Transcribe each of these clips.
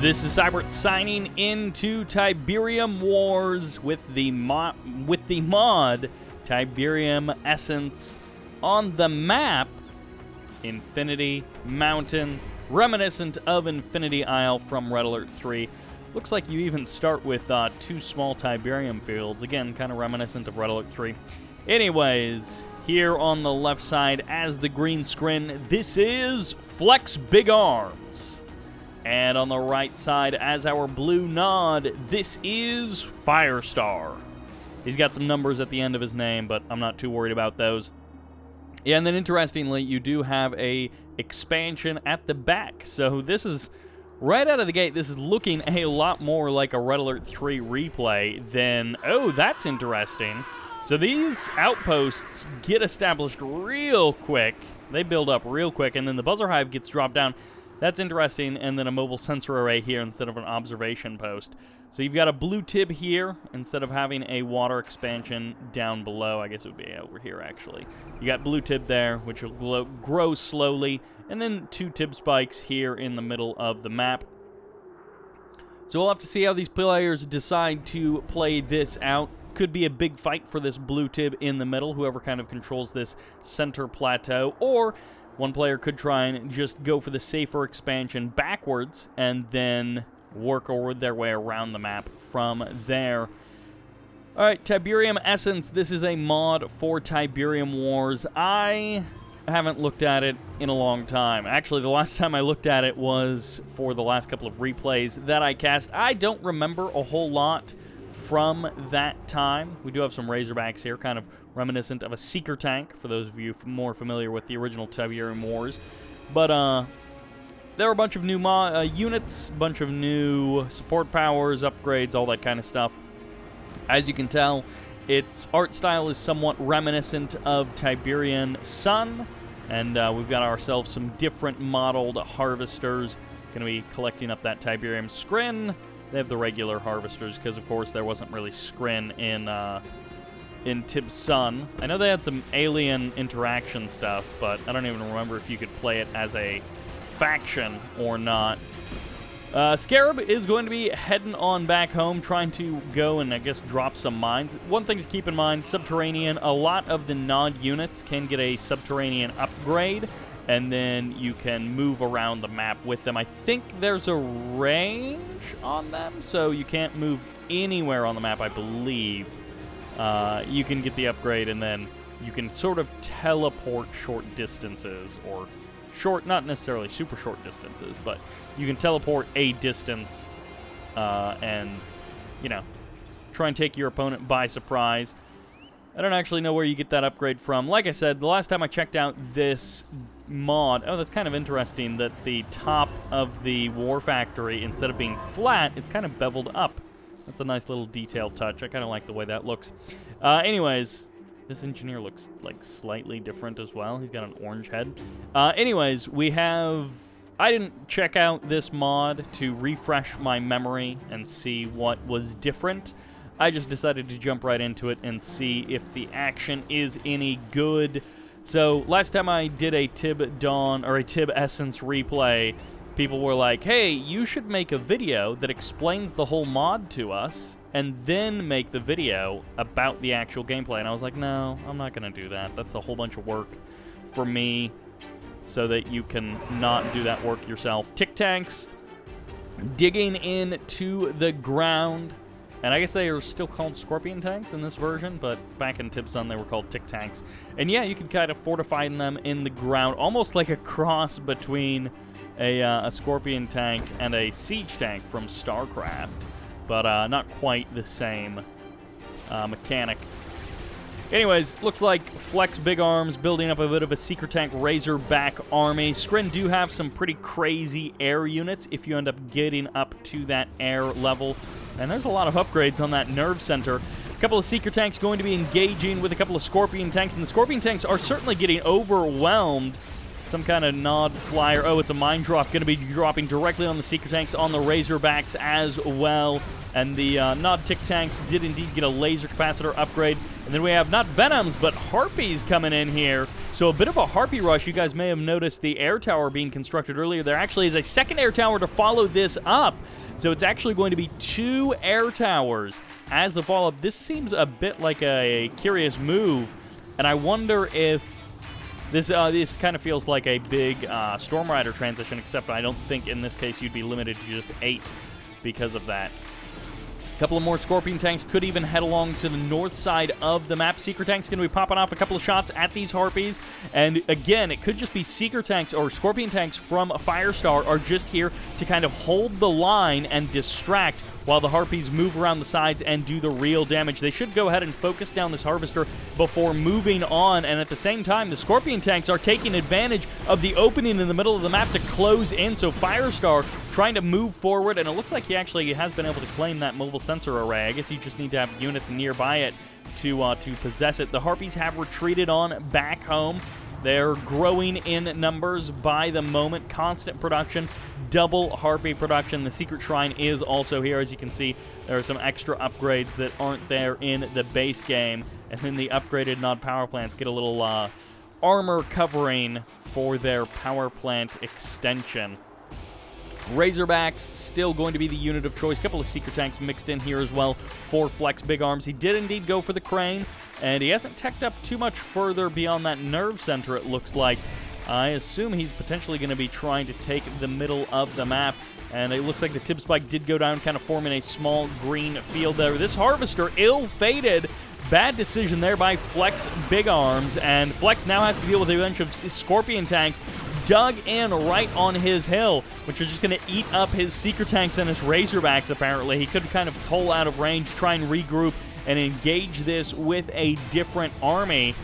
This is Sybert signing into Tiberium Wars with the mod Tiberium Essence on the map Infinity Mountain, reminiscent of Infinity Isle from Red Alert 3. Looks like you even start with two small Tiberium fields, again kind of reminiscent of Red Alert 3. Anyways, here on the left side as the green screen, this is Flex Big Arms. And on the right side, as our blue nod, this is Firestar. He's got some numbers at the end of his name, but I'm not too worried about those. Yeah, and then interestingly, you do have a expansion at the back. So this is, right out of the gate, this is looking a lot more like a Red Alert 3 replay than, oh, that's interesting. So these outposts get established real quick. They build up real quick, and then the buzzer hive gets dropped down. That's interesting, and then a mobile sensor array here instead of an observation post. So you've got a blue tib here instead of having a water expansion down below. I guess it would be over here, actually. You got blue tib there, which will grow slowly, and then two tib spikes here in the middle of the map. So we'll have to see how these players decide to play this out. Could be a big fight for this blue tib in the middle, whoever kind of controls this center plateau, or one player could try and just go for the safer expansion backwards and then work their way around the map from there. Alright, Tiberium Essence. This is a mod for Tiberium Wars. I haven't looked at it in a long time. Actually, the last time I looked at it was for the last couple of replays that I cast. I don't remember a whole lot from that time. We do have some Razorbacks here, kind of reminiscent of a Seeker tank, for those of you more familiar with the original Tiberium Wars. But there are a bunch of new units, a bunch of new support powers, upgrades, all that kind of stuff. As you can tell, its art style is somewhat reminiscent of Tiberian Sun, and we've got ourselves some different modeled harvesters. Going to be collecting up that Tiberium Scrin. They have the regular harvesters because, of course, there wasn't really Scrin in Tib Sun. I know they had some alien interaction stuff, but I don't even remember if you could play it as a faction or not. Scarab is going to be heading on back home, trying to go and, I guess, drop some mines. One thing to keep in mind, subterranean, a lot of the nod units can get a subterranean upgrade, and then you can move around the map with them. I think there's a range on them, so you can't move anywhere on the map, I believe. You can get the upgrade, and then you can sort of teleport short distances, or short, not necessarily super short distances, but you can teleport a distance and, you know, try and take your opponent by surprise. I don't actually know where you get that upgrade from. Like I said, the last time I checked out this mod, oh, that's kind of interesting that the top of the War Factory, instead of being flat, it's kind of beveled up. That's a nice little detail touch. I kind of like the way that looks. Anyways, this engineer looks like slightly different as well. He's got an orange head. Anyways, we have... I didn't check out this mod to refresh my memory and see what was different. I just decided to jump right into it and see if the action is any good. So, last time I did a Tib Dawn, or a Tib Essence replay, people were like, hey, you should make a video that explains the whole mod to us, and then make the video about the actual gameplay. And I was like, no, I'm not going to do that. That's a whole bunch of work for me, so that you can not do that work yourself. Tick tanks, digging into the ground. And I guess they are still called Scorpion tanks in this version, but back in Tib Sun they were called Tick tanks. And yeah, you can kind of fortify them in the ground, almost like a cross between a Scorpion tank and a Siege tank from StarCraft, but not quite the same mechanic. Anyways, looks like Flex Big Arms building up a bit of a Seeker Tank Razorback army. Scrin do have some pretty crazy air units if you end up getting up to that air level. And there's a lot of upgrades on that nerve center. A couple of Seeker Tanks going to be engaging with a couple of Scorpion Tanks, and the Scorpion Tanks are certainly getting overwhelmed. Some kind of nod flyer. Oh, it's a mine drop. Going to be dropping directly on the Seeker Tanks, on the Razorbacks as well. And the nod tick tanks did indeed get a laser capacitor upgrade. And then we have not Venoms, but Harpies coming in here. So a bit of a Harpy rush. You guys may have noticed the air tower being constructed earlier. There actually is a second air tower to follow this up. So it's actually going to be 2 air towers as the follow-up. This seems a bit like a curious move. And I wonder if this kind of feels like a big Storm Rider transition, except I don't think in this case you'd be limited to just 8 because of that. A couple of more Scorpion tanks could even head along to the north side of the map. Seeker tanks going to be popping off a couple of shots at these Harpies. And again, it could just be Seeker tanks or Scorpion tanks from Firestar are just here to kind of hold the line and distract while the Harpies move around the sides and do the real damage. They should go ahead and focus down this Harvester before moving on, and at the same time, the Scorpion tanks are taking advantage of the opening in the middle of the map to close in, so Firestar trying to move forward, and it looks like he actually has been able to claim that mobile sensor array. I guess you just need to have units nearby it to possess it. The Harpies have retreated on back home. They're growing in numbers by the moment. Constant production, double Harpy production. The Secret Shrine is also here. As you can see, there are some extra upgrades that aren't there in the base game. And then the upgraded Nod power plants get a little armor covering for their power plant extension. Razorbacks still going to be the unit of choice. A couple of Seeker tanks mixed in here as well for Flex Big Arms. He did indeed go for the Crane, and he hasn't teched up too much further beyond that Nerve Center, it looks like. I assume he's potentially going to be trying to take the middle of the map, and it looks like the Tib Spike did go down, kind of forming a small green field there. This Harvester ill-fated. Bad decision there by Flex Big Arms, and Flex now has to deal with a bunch of Scorpion tanks dug in right on his hill, which are just going to eat up his Seeker tanks and his Razorbacks, apparently. He could kind of pull out of range, try and regroup, and engage this with a different army.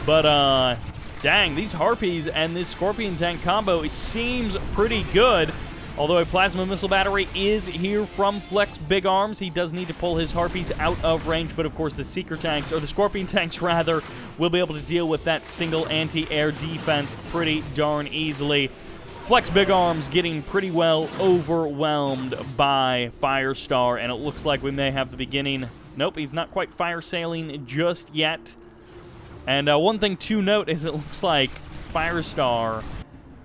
But, dang, these Harpies and this Scorpion tank combo seems pretty good. Although a Plasma Missile Battery is here from Flex Big Arms, he does need to pull his Harpies out of range, but of course the Seeker tanks, or the Scorpion tanks rather, will be able to deal with that single anti-air defense pretty darn easily. Flex Big Arms getting pretty well overwhelmed by Firestar, and it looks like we may have the beginning. Nope, he's not quite fire sailing just yet. And one thing to note is it looks like Firestar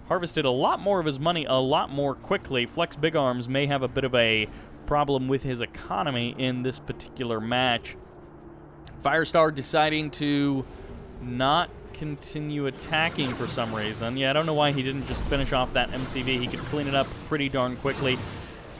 harvested a lot more of his money a lot more quickly. Flex Big Arms may have a bit of a problem with his economy in this particular match. Firestar deciding to not continue attacking for some reason. Yeah, I don't know why he didn't just finish off that MCV. He could clean it up pretty darn quickly.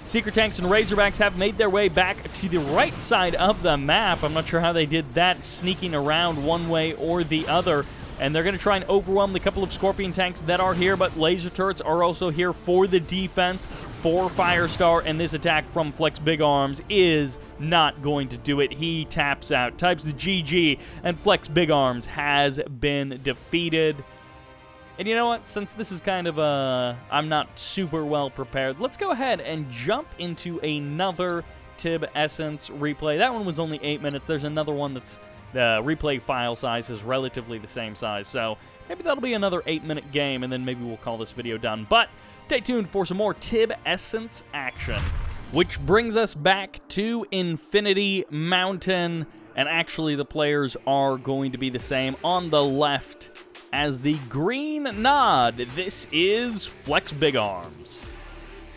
Seeker tanks and Razorbacks have made their way back to the right side of the map. I'm not sure how they did that, sneaking around one way or the other. And they're going to try and overwhelm the couple of Scorpion tanks that are here, but laser turrets are also here for the defense for Firestar, and this attack from Flex Big Arms is not going to do it. He taps out, types the GG, and Flex Big Arms has been defeated. And you know what? Since this is kind of I'm not super well prepared, let's go ahead and jump into another Tib Essence replay. That one was only 8 minutes. There's another one that's the replay file size is relatively the same size, so maybe that'll be another 8-minute game, and then maybe we'll call this video done. But stay tuned for some more Tib Essence action. Which brings us back to Infinity Mountain, and actually the players are going to be the same. On the left, as the green Nod, this is Flex Big Arms.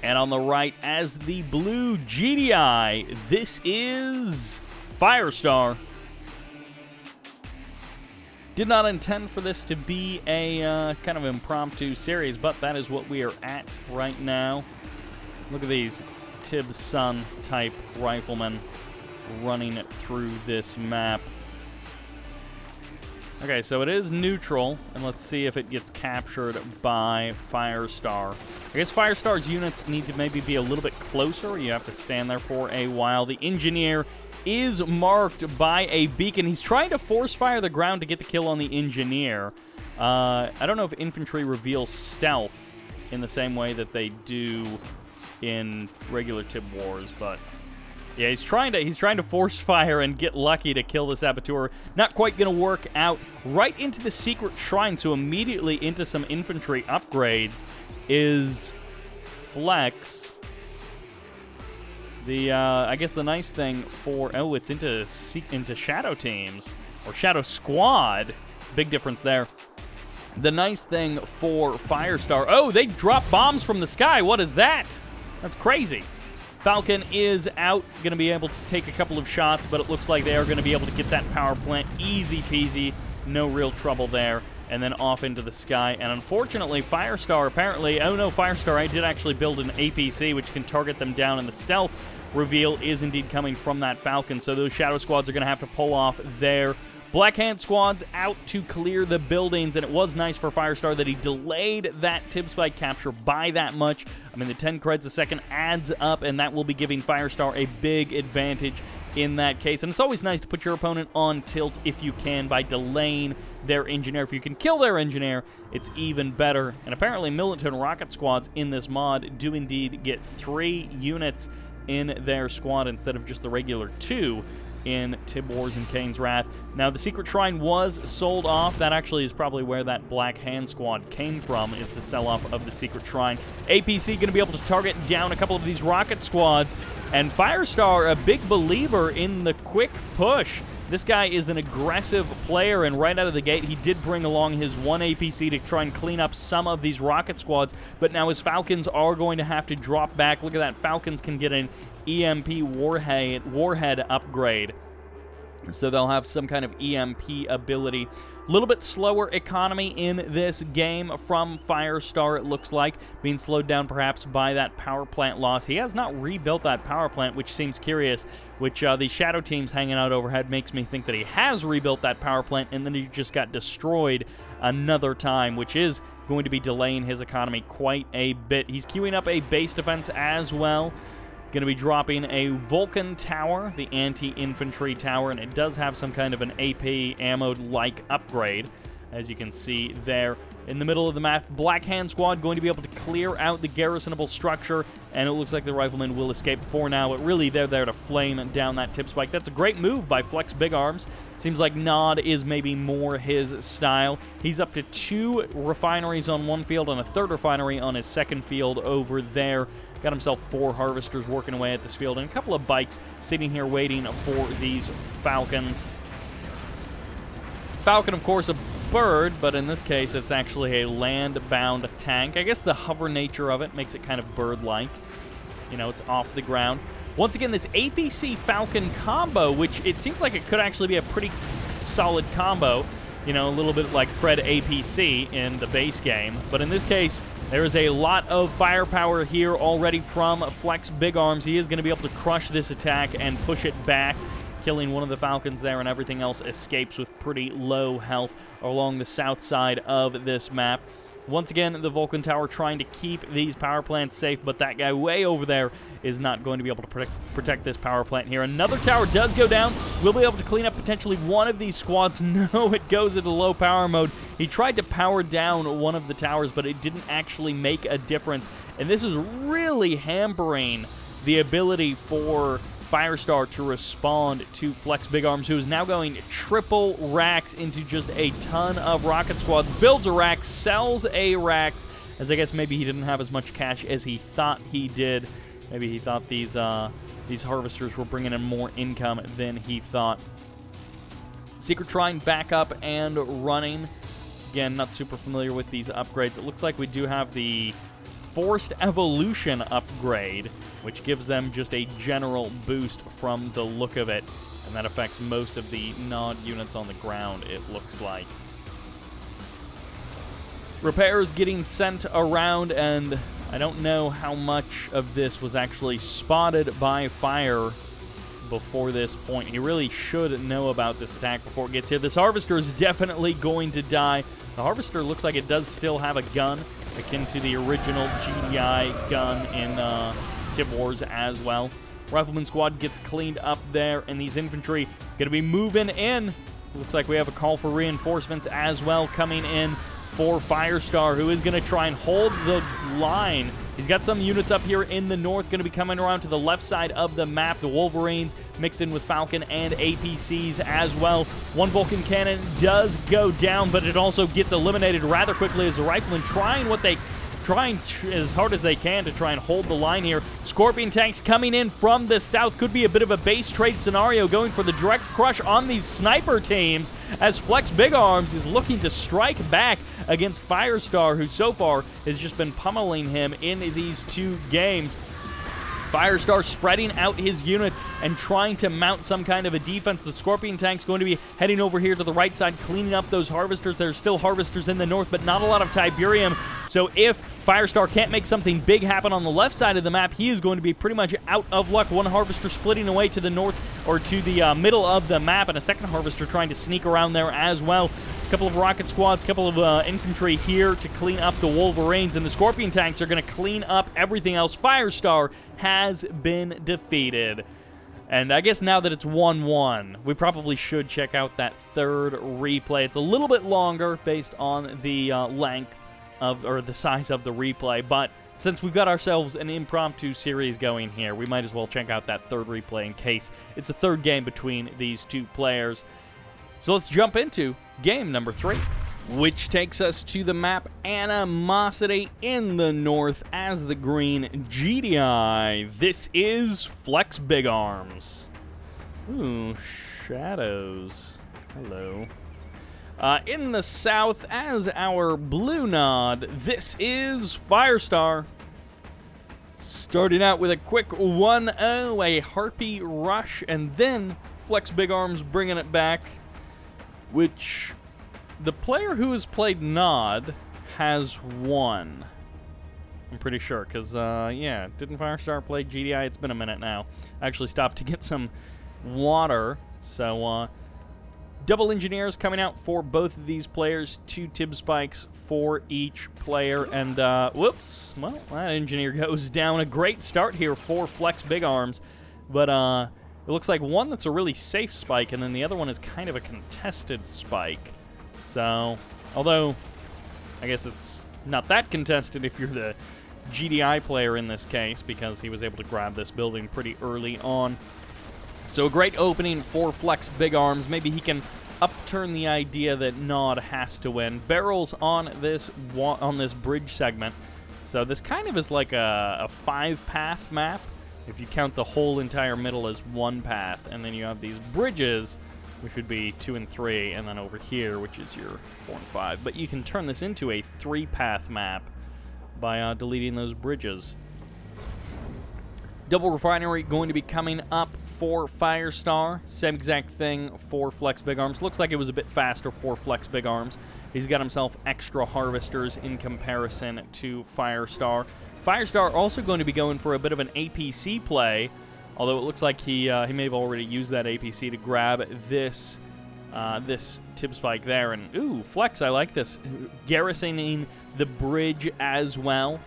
And on the right, as the blue GDI, this is Firestar. Did not intend for this to be a kind of impromptu series, but that is what we are at right now. Look at these Tib Sun type riflemen running through this map. Okay, so it is neutral, and let's see if it gets captured by Firestar. I guess Firestar's units need to maybe be a little bit closer. You have to stand there for a while. The Engineer is marked by a beacon. He's trying to force fire the ground to get the kill on the Engineer. I don't know if infantry reveals stealth in the same way that they do in regular Tib Wars, but yeah, he's trying to force fire and get lucky to kill the Saboteur. Not quite going to work out. Right into the Secret Shrine, so immediately into some infantry upgrades is Flex. I guess the nice thing for... Oh, it's into Shadow Teams. or Shadow Squad. Big difference there. The nice thing for Firestar, oh, they drop bombs from the sky. What is that? That's crazy. Falcon is out, going to be able to take a couple of shots, but it looks like they are going to be able to get that power plant easy peasy. No real trouble there. And then off into the sky. And unfortunately, Firestar apparently, oh no, Firestar, I did actually build an APC, which can target them down, and the stealth reveal is indeed coming from that Falcon. So those Shadow Squads are going to have to pull off their Black Hand Squads out to clear the buildings, and it was nice for Firestar that he delayed that tip spike capture by that much. I mean, the 10 creds a second adds up, and that will be giving Firestar a big advantage in that case. And it's always nice to put your opponent on tilt if you can by delaying their engineer. If you can kill their engineer, it's even better. And apparently militant rocket squads in this mod do indeed get 3 units in their squad instead of just the regular 2 in Tib Wars and Kane's Wrath. Now, the Secret Shrine was sold off. That actually is probably where that Black Hand Squad came from, is the sell-off of the Secret Shrine. APC going to be able to target down a couple of these rocket squads, and Firestar, a big believer in the quick push. This guy is an aggressive player, and right out of the gate, he did bring along his 1 APC to try and clean up some of these rocket squads, but now his Falcons are going to have to drop back. Look at that. Falcons can get an EMP warhead upgrade, so they'll have some kind of EMP ability. A little bit slower economy in this game from Firestar, it looks like, being slowed down perhaps by that power plant loss. He has not rebuilt that power plant, which seems curious, which the Shadow teams hanging out overhead makes me think that he has rebuilt that power plant and then he just got destroyed another time, which is going to be delaying his economy quite a bit. He's queuing up a base defense as well. Going to be dropping a Vulcan tower, the anti-infantry tower, and it does have some kind of an AP ammo-like upgrade, as you can see there. In the middle of the map, Black Hand Squad going to be able to clear out the garrisonable structure, and it looks like the Riflemen will escape for now, but really they're there to flame down that tip spike. That's a great move by Flex Big Arms. Seems like Nod is maybe more his style. He's up to 2 refineries on one field and a 3rd refinery on his 2nd field over there. Got himself 4 harvesters working away at this field and a couple of bikes sitting here waiting for these Falcons. Falcon, of course, a bird, but in this case, it's actually a land-bound tank. I guess the hover nature of it makes it kind of bird-like. You know, it's off the ground. Once again, this APC Falcon combo, which it seems like it could actually be a pretty solid combo. You know, a little bit like Fred APC in the base game. But in this case, there is a lot of firepower here already from Flex Big Arms. He is going to be able to crush this attack and push it back, killing one of the Falcons there, and everything else escapes with pretty low health along the south side of this map. Once again, the Vulcan Tower trying to keep these power plants safe, but that guy way over there is not going to be able to protect this power plant here. Another tower does go down. We'll be able to clean up potentially one of these squads. No, it goes into low power mode. He tried to power down one of the towers, but it didn't actually make a difference. And this is really hampering the ability for Firestar to respond to Flex Big Arms, who is now going triple racks into just a ton of rocket squads. Builds a rack, sells a rack, as I guess maybe he didn't have as much cash as he thought he did. Maybe he thought these harvesters were bringing in more income than he thought. Secret Shrine back up and running. Again, not super familiar with these upgrades. It looks like we do have the Forced Evolution upgrade, which gives them just a general boost from the look of it, and that affects most of the Nod units on the ground, it looks like. Repairs getting sent around, and I don't know how much of this was actually spotted by Fire before this point. He really should know about this attack before it gets here. This Harvester is definitely going to die. The Harvester looks like it does still have a gun, akin to the original GDI gun in Tib Wars as well. Rifleman Squad gets cleaned up there, and these infantry going to be moving in. Looks like we have a call for reinforcements as well coming in for Firestar, who is going to try and hold the line. He's got some units up here in the north, going to be coming around to the left side of the map. The Wolverines mixed in with Falcon and APCs as well. One Vulcan cannon does go down, but it also gets eliminated rather quickly as the Riflemen trying what they trying as hard as they can to try and hold the line here. Scorpion tanks coming in from the south. Could be a bit of a base trade scenario, going for the direct crush on these sniper teams, as Flex Big Arms is looking to strike back against Firestar, who so far has just been pummeling him in these 2 games. Firestar spreading out his units and trying to mount some kind of a defense. The Scorpion tank's going to be heading over here to the right side, cleaning up those harvesters. There's still harvesters in the north, but not a lot of Tiberium. So if Firestar can't make something big happen on the left side of the map, he is going to be pretty much out of luck. One harvester splitting away to the north, or to the middle of the map, and a second harvester trying to sneak around there as well. A couple of rocket squads, a couple of infantry here to clean up the Wolverines, and the Scorpion tanks are going to clean up everything else. Firestar has been defeated. And I guess now that it's 1-1, we probably should check out that third replay. It's a little bit longer based on the length of, or the size of the replay, but since we've got ourselves an impromptu series going here, we might as well check out that third replay in case it's a third game between these 2 players. So let's jump into game number 3, which takes us to the map Animosity in the north as the green GDI. This is Flex Big Arms. Ooh, shadows. Hello. In the south as our blue nod, this is Firestar. Starting out with a quick 1-0, a Harpy rush, and then Flex Big Arms bringing it back, which the player who has played Nod has won. I'm pretty sure, because, yeah, didn't Firestar play GDI? It's been a minute now. I actually stopped to get some water, so, double engineers coming out for both of these players, 2 Tib spikes for each player, and, whoops, well, that engineer goes down. A great start here for Flex Big Arms, but, it looks like one that's a really safe spike, and then the other one is kind of a contested spike. So, although, I guess it's not that contested if you're the GDI player in this case, because he was able to grab this building pretty early on. So a great opening for Flex Big Arms. Maybe he can upturn the idea that Nod has to win. Barrels on this bridge segment. So this kind of is like a 5-path map, if you count the whole entire middle as 1 path, and then you have these bridges, which would be 2 and 3, and then over here, which is your 4 and 5. But you can turn this into a 3-path map by deleting those bridges. Double refinery going to be coming up for Firestar. Same exact thing for Flex Big Arms. Looks like it was a bit faster for Flex Big Arms. He's got himself extra harvesters in comparison to Firestar. Firestar also going to be going for a bit of an APC play, although it looks like he may have already used that APC to grab this this tip spike there. And ooh, Flex, I like this, garrisoning the bridge as well.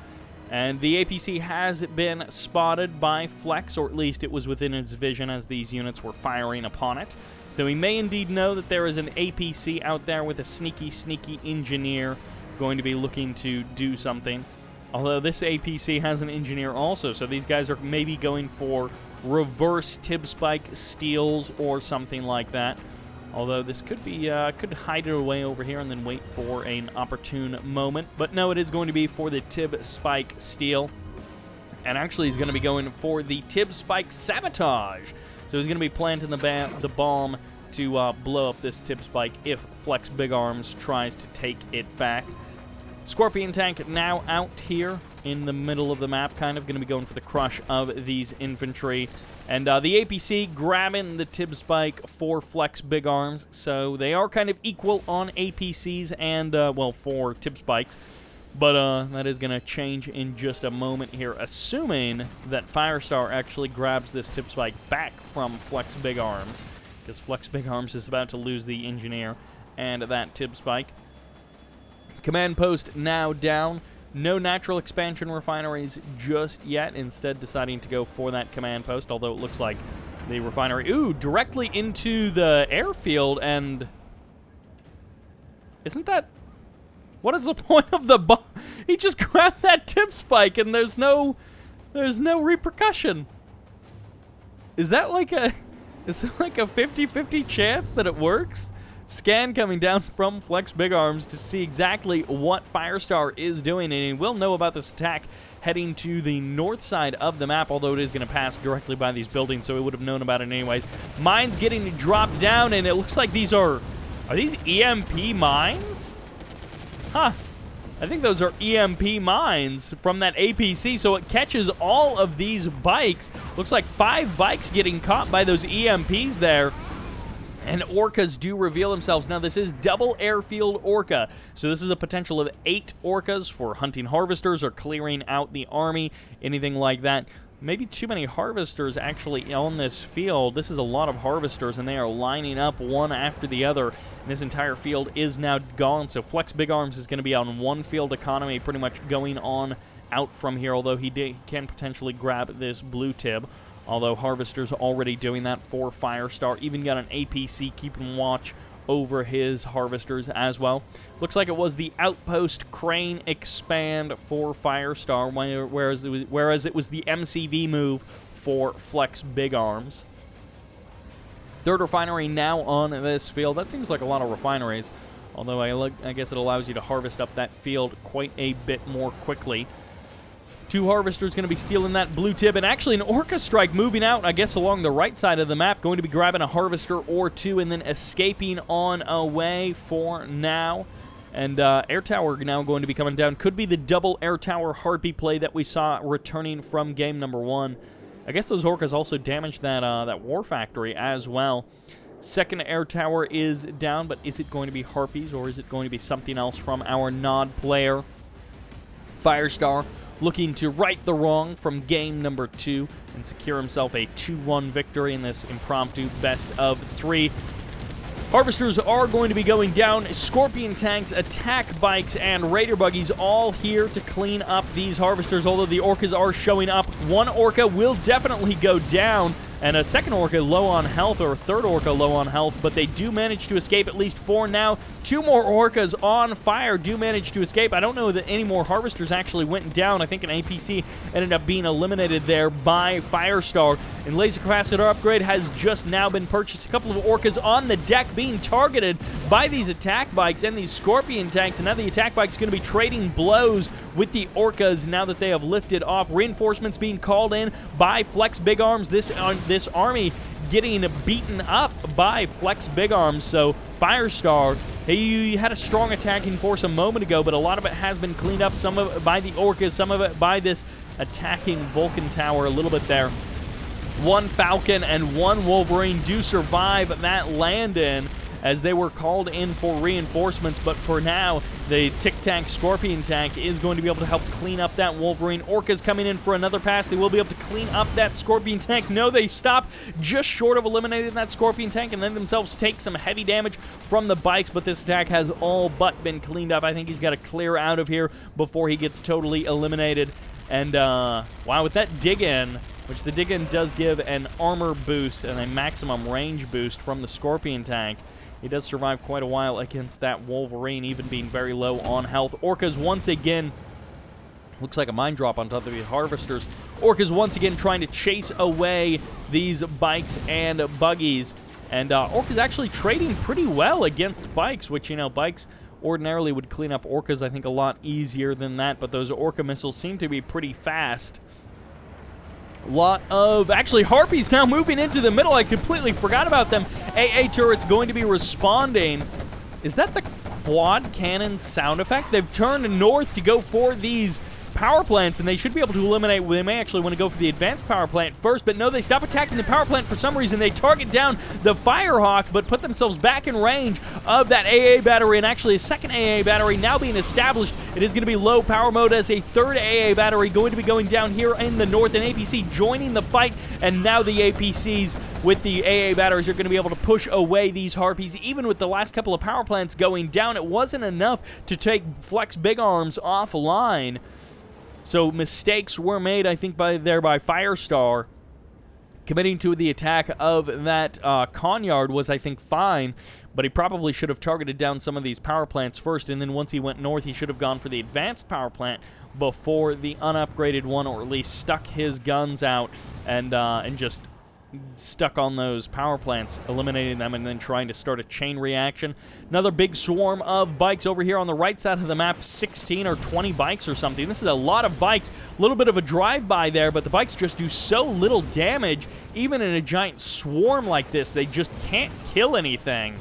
And the APC has been spotted by Flex, or at least it was within his vision as these units were firing upon it. So he may indeed know that there is an APC out there with a sneaky, sneaky engineer going to be looking to do something. Although this APC has an engineer also, so these guys are maybe going for reverse tib spike steals or something like that. Although this could be could hide it away over here and then wait for an opportune moment. But no, it is going to be for the tib spike steal. And actually he's going to be going for the tib spike sabotage. So he's going to be planting the bomb to blow up this tib spike if Flex Big Arms tries to take it back. Scorpion tank now out here in the middle of the map, kind of going to be going for the crush of these infantry. And the APC grabbing the tib spike for Flex Big Arms. So they are kind of equal on APCs and, well, for tib spikes. But that is going to change in just a moment here, assuming that Firestar actually grabs this tib spike back from Flex Big Arms, because Flex Big Arms is about to lose the engineer and that tib spike. Command post now down. No natural expansion refineries just yet, instead deciding to go for that command post, although it looks like the refinery, ooh, directly into the airfield, and isn't that, what is the point of the bomb? He just grabbed that tip spike and there's no repercussion. Is that like a, is it like a 50-50 chance that it works? scan coming down from Flex Big Arms to see exactly what Firestar is doing, and he will know about this attack heading to the north side of the map, although it is going to pass directly by these buildings, so he would have known about it anyways. Mines getting dropped down, and it looks like these are these EMP mines? Huh. I think those are EMP mines from that APC, so it catches all of these bikes. Looks like 5 bikes getting caught by those EMPs there. And orcas do reveal themselves. Now, this is double airfield orca, so this is a potential of 8 orcas for hunting harvesters or clearing out the army, anything like that. Maybe too many harvesters actually on this field. This is a lot of harvesters, and they are lining up one after the other. And this entire field is now gone, so Flex Big Arms is going to be on one field economy pretty much going on out from here, although he can potentially grab this blue tib. Although Harvester's already doing that for Firestar. Even got an APC keeping watch over his Harvesters as well. Looks like it was the Outpost Crane expand for Firestar, whereas it was the MCV move for Flex Big Arms. Third refinery now on this field. That seems like a lot of refineries, although I guess it allows you to harvest up that field quite a bit more quickly. 2 harvesters going to be stealing that blue tip, and actually an Orca Strike moving out, I guess, along the right side of the map, going to be grabbing a harvester or 2 and then escaping on away for now. And air tower now going to be coming down. Could be the double air tower harpy play that we saw returning from game number 1. I guess those Orcas also damaged that war factory as well. Second air tower is down, but is it going to be harpies or is it going to be something else from our Nod player? Firestar looking to right the wrong from game number 2 and secure himself a 2-1 victory in this impromptu best of 3. Harvesters are going to be going down. Scorpion tanks, attack bikes, and raider buggies all here to clean up these harvesters, although the orcas are showing up. 1 orca will definitely go down, and a second orca low on health, or a third orca low on health, but they do manage to escape, at least 4 now. 2 more orcas on fire do manage to escape. I don't know that any more harvesters actually went down. I think an APC ended up being eliminated there by Firestar. And laser capacitor upgrade has just now been purchased. A couple of orcas on the deck being targeted by these attack bikes and these scorpion tanks, and now the attack bike's going to be trading blows with the orcas now that they have lifted off. Reinforcements being called in by Flex Big Arms. This army getting beaten up by Flex Big Arms. So Firestar, he had a strong attacking force a moment ago, but a lot of it has been cleaned up, some of it by the orcas, some of it by this attacking Vulcan tower a little bit there. 1 Falcon and 1 Wolverine do survive that land-in as they were called in for reinforcements, but for now, the Tic Tank Scorpion tank is going to be able to help clean up that Wolverine. Orcas coming in for another pass. They will be able to clean up that Scorpion tank. No, they stop just short of eliminating that Scorpion tank and then themselves take some heavy damage from the bikes, but this attack has all but been cleaned up. I think he's got to clear out of here before he gets totally eliminated. And, wow, with that dig-in, which the dig-in does give an armor boost and a maximum range boost from the Scorpion tank, he does survive quite a while against that Wolverine, even being very low on health. Orcas once again, looks like a mine drop on top of the harvesters. Orcas once again trying to chase away these bikes and buggies. And Orcas actually trading pretty well against bikes, which, you know, bikes ordinarily would clean up orcas, I think, a lot easier than that. But those orca missiles seem to be pretty fast. Lot of, actually, harpies now moving into the middle. I completely forgot about them. AA turrets going to be responding. Is that the quad cannon sound effect? They've turned north to go for these power plants, and they should be able to eliminate. They may actually want to go for the advanced power plant first, but no, they stop attacking the power plant for some reason. They target down the Firehawk, but put themselves back in range of that AA battery, and actually a second AA battery now being established. It is going to be low power mode as a third AA battery going to be going down here in the north, and APC joining the fight, and now the APCs with the AA batteries are going to be able to push away these harpies. Even with the last couple of power plants going down, it wasn't enough to take Flex Big Arms offline. So mistakes were made, I think, by Firestar. Committing to the attack of that Conyard was, I think, fine, but he probably should have targeted down some of these power plants first, and then once he went north, he should have gone for the advanced power plant before the unupgraded one, or at least stuck his guns out and just stuck on those power plants, eliminating them and then trying to start a chain reaction. Another big swarm of bikes over here on the right side of the map, 16 or 20 bikes or something. This is a lot of bikes, a little bit of a drive-by there, but the bikes just do so little damage. Even in a giant swarm like this, they just can't kill anything.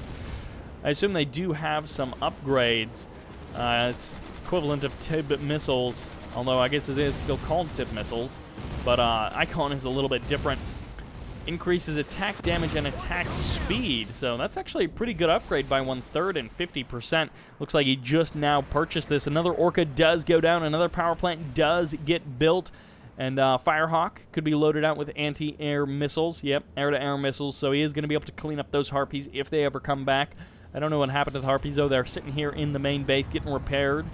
I assume they do have some upgrades. It's equivalent of Tib missiles, although I guess it is still called Tib missiles, but icon is a little bit different. Increases attack damage and attack speed, so that's actually a pretty good upgrade by 1/3 and 50%. Looks like he just now purchased this. Another Orca does go down, another power plant does get built, and Firehawk could be loaded out with anti-air missiles. Yep, air-to-air missiles, so he is going to be able to clean up those Harpies if they ever come back. I don't know what happened to the Harpies, though. They're sitting here in the main base getting repaired.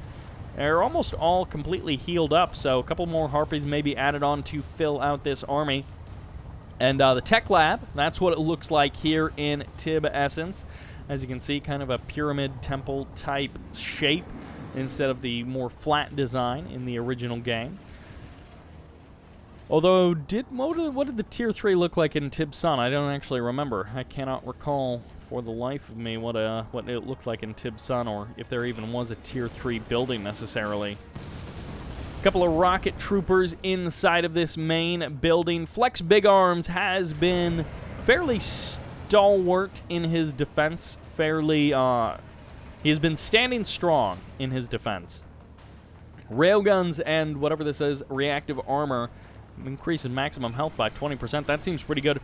They're almost all completely healed up, so a couple more Harpies may be added on to fill out this army. And the tech lab, that's what it looks like here in Tib Essence. As you can see, kind of a pyramid temple type shape instead of the more flat design in the original game. Although, what did the Tier 3 look like in Tib Sun? I don't actually remember. I cannot recall for the life of me what it looked like in Tib Sun, or if there even was a Tier 3 building necessarily. Couple of rocket troopers inside of this main building. Flex Big Arms has been fairly stalwart in his defense. He has been standing strong in his defense. Railguns and whatever this is, reactive armor, increases maximum health by 20%. That seems pretty good.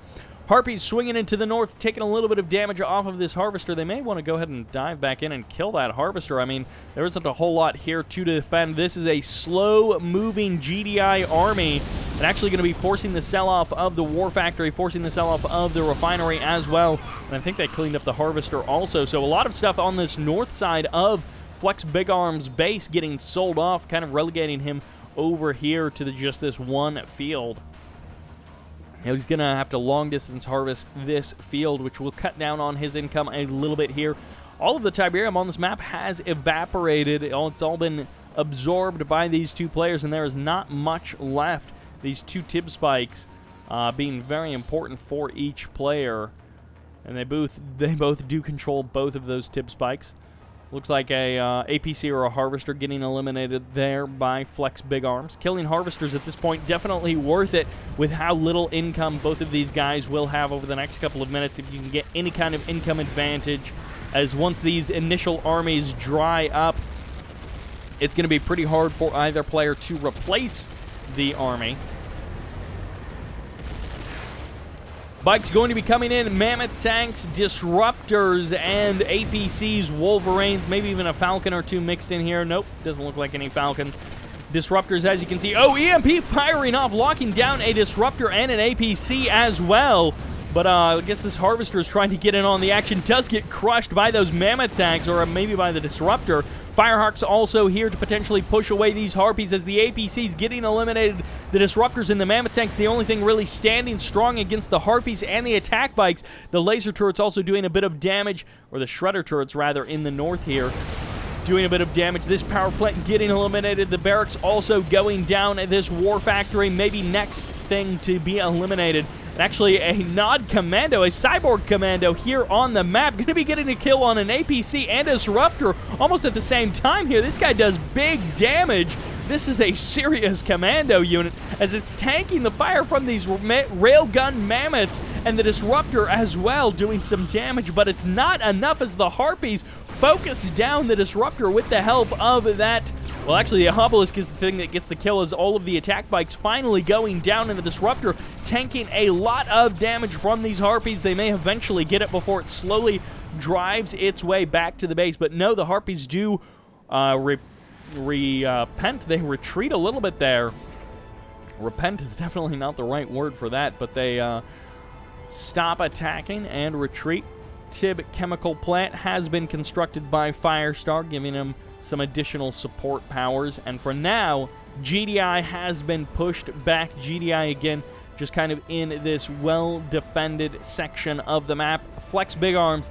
Harpies swinging into the north, taking a little bit of damage off of this harvester. They may want to go ahead and dive back in and kill that harvester. I mean, there isn't a whole lot here to defend. This is a slow-moving GDI army and actually going to be forcing the sell-off of the war factory, forcing the sell-off of the refinery as well. And I think they cleaned up the harvester also. So a lot of stuff on this north side of Flex Big Arm's base getting sold off, kind of relegating him over here to just this one field. He's going to have to long-distance harvest this field, which will cut down on his income a little bit here. All of the Tiberium on this map has evaporated. It's all been absorbed by these two players, and there is not much left. These two Tib spikes being very important for each player, and they both do control both of those Tib spikes. Looks like a APC or a Harvester getting eliminated there by Flex Big Arms. Killing Harvesters at this point definitely worth it with how little income both of these guys will have over the next couple of minutes if you can get any kind of income advantage, as once these initial armies dry up, it's going to be pretty hard for either player to replace the army. Bikes going to be coming in, Mammoth tanks, Disruptors, and APCs, Wolverines, maybe even a Falcon or two mixed in here. Nope, doesn't look like any Falcons. Disruptors, as you can see. Oh, EMP firing off, locking down a Disruptor and an APC as well. But I guess this Harvester is trying to get in on the action. Does get crushed by those Mammoth tanks, or maybe by the Disruptor. Firehawk's also here to potentially push away these Harpies as the APC's getting eliminated. The Disruptors and the Mammoth tanks, the only thing really standing strong against the Harpies and the attack bikes. The laser turrets also doing a bit of damage, or the Shredder turrets rather, in the north here, doing a bit of damage. This power plant getting eliminated. The barracks also going down at this war factory. Maybe next thing to be eliminated. Actually, a Nod Commando, a Cyborg Commando here on the map, going to be getting a kill on an APC and a Disruptor almost at the same time here. This guy does big damage. This is a serious commando unit as it's tanking the fire from these railgun mammoths, and the Disruptor as well doing some damage, but it's not enough as the Harpies focus down the Disruptor with the help of that. Well, actually, the Obelisk is the thing that gets the kill, as all of the attack bikes finally going down, and the Disruptor tanking a lot of damage from these Harpies. They may eventually get it before it slowly drives its way back to the base, but no, the Harpies do repent. They retreat a little bit there. Repent is definitely not the right word for that, but they stop attacking and retreat. Tib Chemical Plant has been constructed by Firestar, giving them some additional support powers, and for now, GDI has been pushed back. GDI again, just kind of in this well-defended section of the map. Flex Big Arms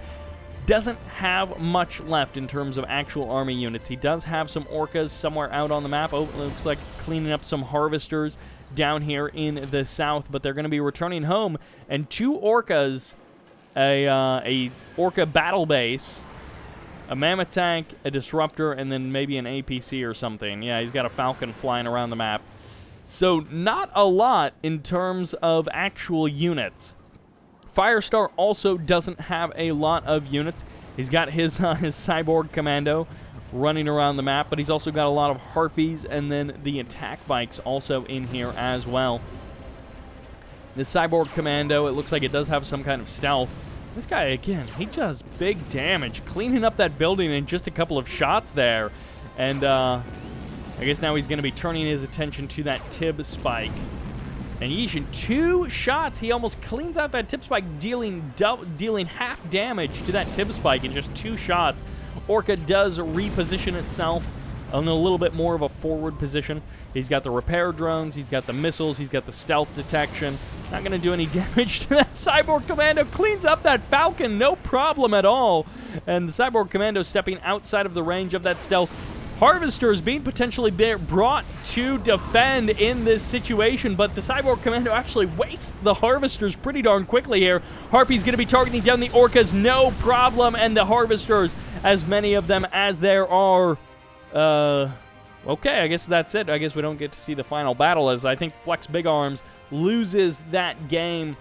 doesn't have much left in terms of actual army units. He does have some orcas somewhere out on the map. Oh, it looks like cleaning up some harvesters down here in the south, but they're going to be returning home. And 2 orcas, a orca battle base, a mammoth tank, a disruptor, and then maybe an APC or something. Yeah, he's got a falcon flying around the map. So not a lot in terms of actual units. Firestar also doesn't have a lot of units. He's got his cyborg commando running around the map, but he's also got a lot of harpies and then the attack bikes also in here as well. The cyborg commando, it looks like it does have some kind of stealth. This guy, again, he does big damage, cleaning up that building in just a couple of shots there. And I guess now he's going to be turning his attention to that Tib spike. And yeesh, in 2 shots, he almost cleans out that Tib spike, dealing half damage to that Tib spike in just 2 shots. Orca does reposition itself in a little bit more of a forward position. He's got the repair drones, he's got the missiles, he's got the stealth detection. Not going to do any damage to that Cyborg Commando. Cleans up that Falcon, no problem at all. And the Cyborg Commando stepping outside of the range of that stealth. Harvesters being potentially brought to defend in this situation, but the Cyborg Commando actually wastes the Harvesters pretty darn quickly here. Harpy's going to be targeting down the Orcas, no problem, and the Harvesters, as many of them as there are. Okay, I guess that's it. I guess we don't get to see the final battle, as I think Flex Big Arms loses that game.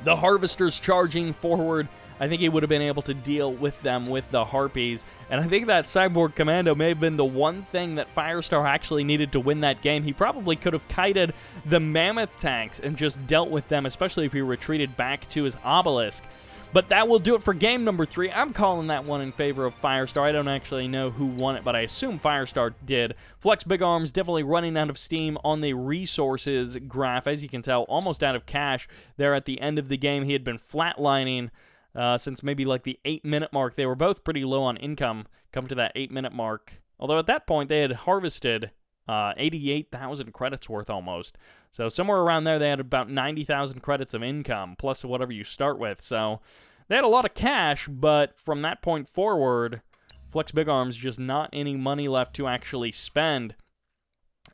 The Harvesters charging forward. I think he would have been able to deal with them with the Harpies. And I think that Cyborg Commando may have been the one thing that Firestar actually needed to win that game. He probably could have kited the Mammoth tanks and just dealt with them, especially if he retreated back to his obelisk. But that will do it for game number 3. I'm calling that one in favor of Firestar. I don't actually know who won it, but I assume Firestar did. Flex Big Arms definitely running out of steam on the resources graph. As you can tell, almost out of cash there at the end of the game. He had been flatlining since maybe like the 8-minute mark. They were both pretty low on income come to that 8-minute mark. Although at that point, they had harvested 88,000 credits worth almost. So somewhere around there, they had about 90,000 credits of income, plus whatever you start with. So they had a lot of cash, but from that point forward, Flex Big Arms just not any money left to actually spend.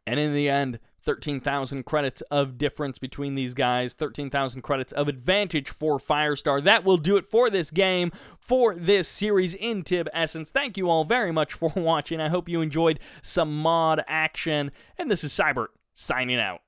And in the end, 13,000 credits of difference between these guys, 13,000 credits of advantage for Firestar. That will do it for this game, for this series in Tib Essence. Thank you all very much for watching. I hope you enjoyed some mod action, and this is Sybert signing out.